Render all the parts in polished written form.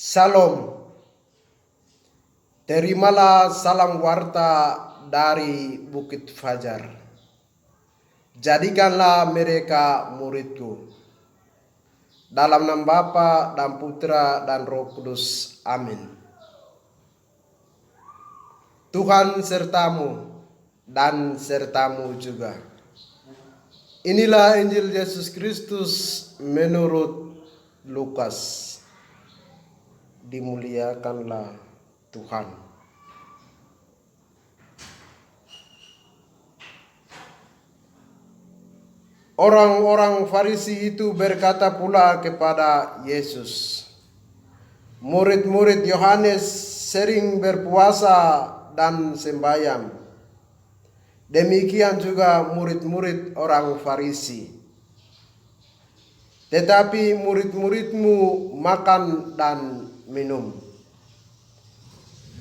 Salam, terimalah salam warta dari Bukit Fajar. Jadikanlah mereka muridku. Dalam nama Bapa dan Putra dan Roh Kudus. Amin. Tuhan sertamu dan sertamu juga. Inilah Injil Yesus Kristus menurut Lukas. Dimuliakanlah Tuhan. Orang-orang Farisi itu berkata pula kepada Yesus, murid-murid Yohanes sering berpuasa dan sembahyang. Demikian juga murid-murid orang Farisi. Tetapi murid-muridmu makan dan minum.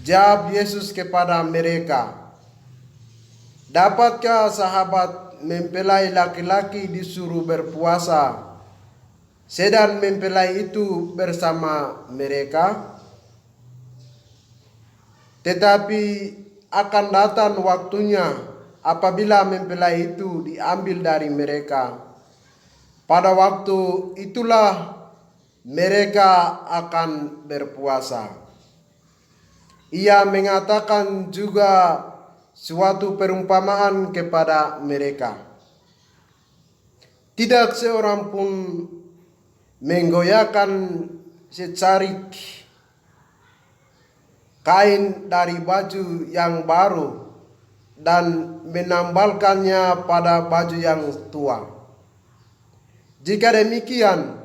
Jawab Yesus kepada mereka, dapatkah sahabat mempelai laki-laki disuruh berpuasa, sedang mempelai itu bersama mereka? Tetapi akan datang waktunya apabila mempelai itu diambil dari mereka. Pada waktu itulah mereka akan berpuasa. Ia mengatakan juga suatu perumpamaan kepada mereka. Tidak seorang pun menggoyahkan secarik kain dari baju yang baru dan menambalkannya pada baju yang tua. Jika demikian,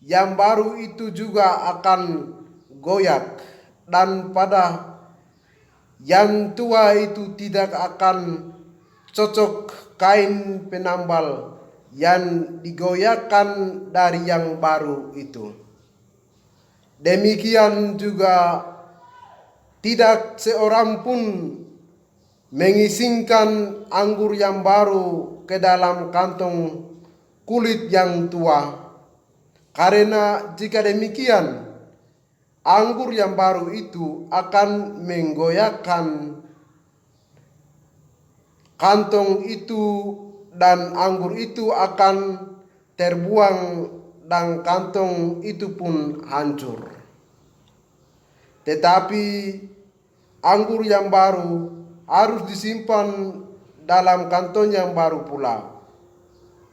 yang baru itu juga akan goyak, dan pada yang tua itu tidak akan cocok kain penambal yang digoyahkan dari yang baru itu. Demikian juga tidak seorang pun mengisingkan anggur yang baru ke dalam kantong kulit yang tua. Karena jika demikian, anggur yang baru itu akan menggoyahkan kantong itu dan anggur itu akan terbuang dan kantong itu pun hancur. Tetapi anggur yang baru harus disimpan dalam kantong yang baru pula.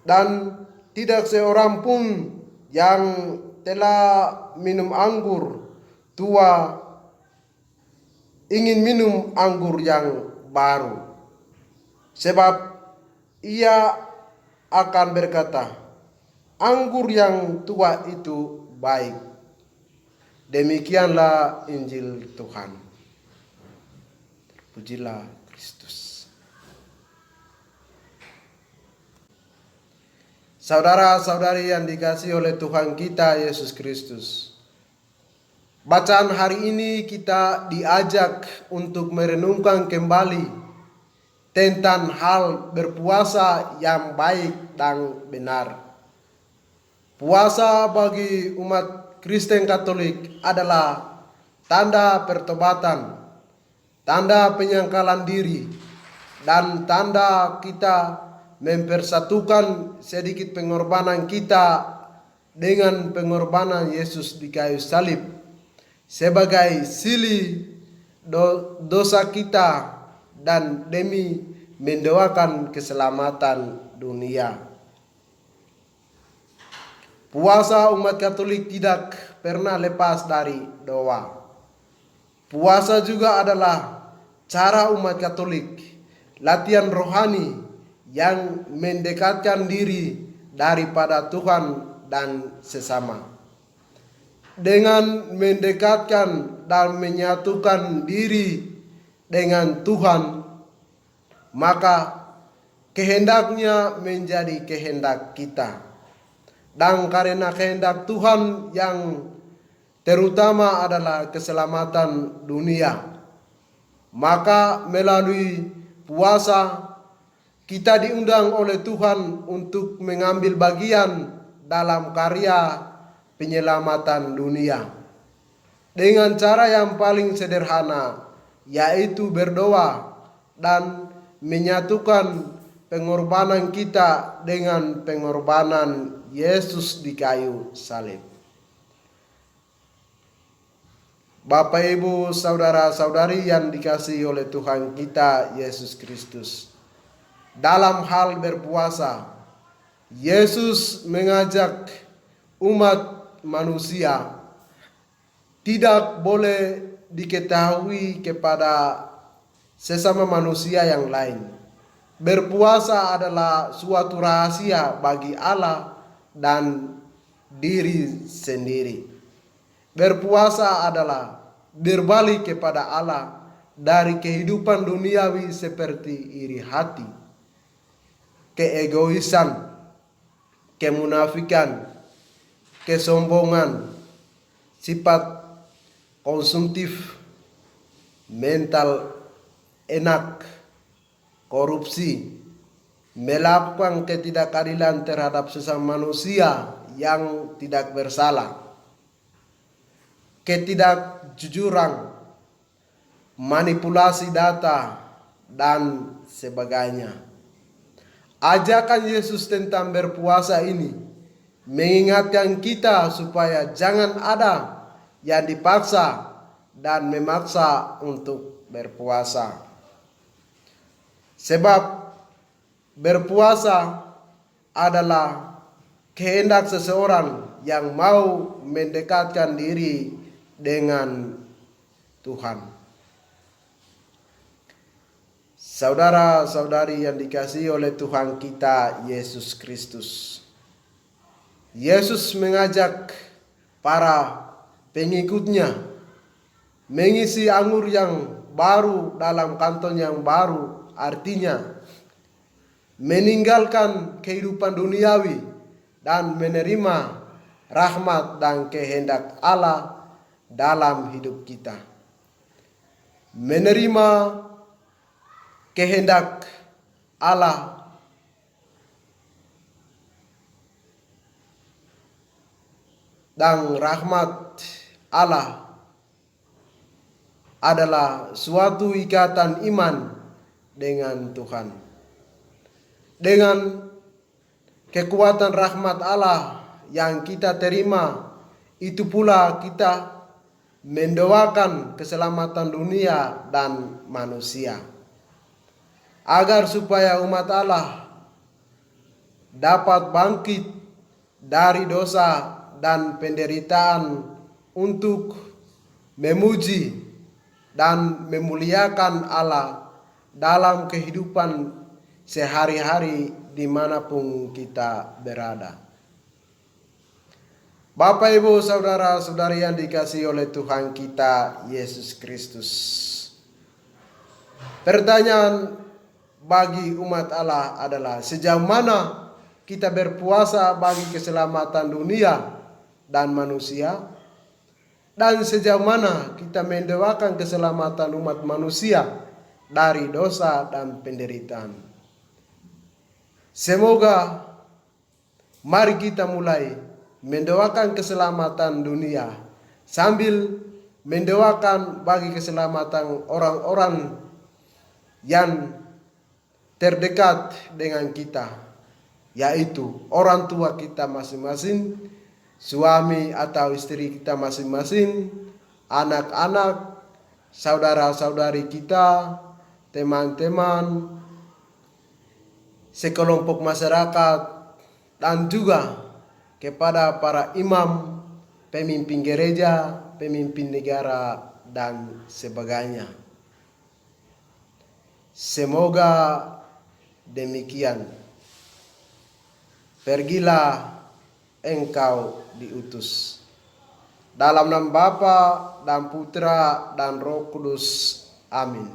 Dan tidak seorang pun yang telah minum anggur tua ingin minum anggur yang baru, sebab ia akan berkata, anggur yang tua itu baik. Demikianlah Injil Tuhan. Pujilah Kristus. Saudara-saudari yang dikasihi oleh Tuhan kita Yesus Kristus, bacaan hari ini kita diajak untuk merenungkan kembali tentang hal berpuasa yang baik dan benar. Puasa bagi umat Kristen Katolik adalah tanda pertobatan, tanda penyangkalan diri, dan tanda kita mempersatukan sedikit pengorbanan kita dengan pengorbanan Yesus di kayu salib sebagai silih dosa kita dan demi mendoakan keselamatan dunia. Puasa umat Katolik tidak pernah lepas dari doa. Puasa juga adalah cara umat Katolik latihan rohani yang mendekatkan diri daripada Tuhan dan sesama. Dengan mendekatkan dan menyatukan diri dengan Tuhan, maka kehendaknya menjadi kehendak kita. Dan karena kehendak Tuhan yang terutama adalah keselamatan dunia, maka melalui puasa kita diundang oleh Tuhan untuk mengambil bagian dalam karya penyelamatan dunia. dengan cara yang paling sederhana, yaitu berdoa dan menyatukan pengorbanan kita dengan pengorbanan Yesus di kayu salib. Bapak, Ibu, saudara-saudari yang dikasihi oleh Tuhan kita Yesus Kristus, dalam hal berpuasa, Yesus mengajak umat manusia tidak boleh diketahui kepada sesama manusia yang lain. Berpuasa adalah suatu rahasia bagi Allah dan diri sendiri. Berpuasa adalah berbalik kepada Allah dari kehidupan duniawi seperti iri hati, keegoisan, kemunafikan, kesombongan, sifat konsumtif, mental enak, korupsi, melakukan ketidakadilan terhadap sesama manusia yang tidak bersalah, ketidakjujuran, manipulasi data, dan sebagainya. Ajakan Yesus tentang berpuasa ini mengingatkan kita supaya jangan ada yang dipaksa dan memaksa untuk berpuasa. Sebab berpuasa adalah kehendak seseorang yang mau mendekatkan diri dengan Tuhan. Saudara-saudari yang dikasihi oleh Tuhan kita Yesus Kristus, Yesus mengajak para pengikutnya mengisi anggur yang baru dalam kantong yang baru, artinya meninggalkan kehidupan duniawi dan menerima rahmat dan kehendak Allah dalam hidup kita. Menerima kehendak Allah dan rahmat Allah adalah suatu ikatan iman dengan Tuhan. Dengan kekuatan rahmat Allah yang kita terima, itu pula kita mendoakan keselamatan dunia dan manusia, agar supaya umat Allah dapat bangkit dari dosa dan penderitaan untuk memuji dan memuliakan Allah dalam kehidupan sehari-hari dimanapun kita berada. Bapak, Ibu, saudara-saudari yang dikasihi oleh Tuhan kita Yesus Kristus, pertanyaan bagi umat Allah adalah sejauh mana kita berpuasa bagi keselamatan dunia dan manusia, dan sejauh mana kita mendoakan keselamatan umat manusia dari dosa dan penderitaan. Semoga mari kita mulai mendoakan keselamatan dunia sambil mendoakan bagi keselamatan orang-orang yang terdekat dengan kita, yaitu orang tua kita masing-masing, suami atau istri kita masing-masing, anak-anak, saudara-saudari kita, teman-teman, sekelompok masyarakat, dan juga kepada para imam, pemimpin gereja, pemimpin negara, dan sebagainya. Semoga demikian. Pergilah engkau diutus. Dalam nama Bapa dan Putra dan Roh Kudus. Amin.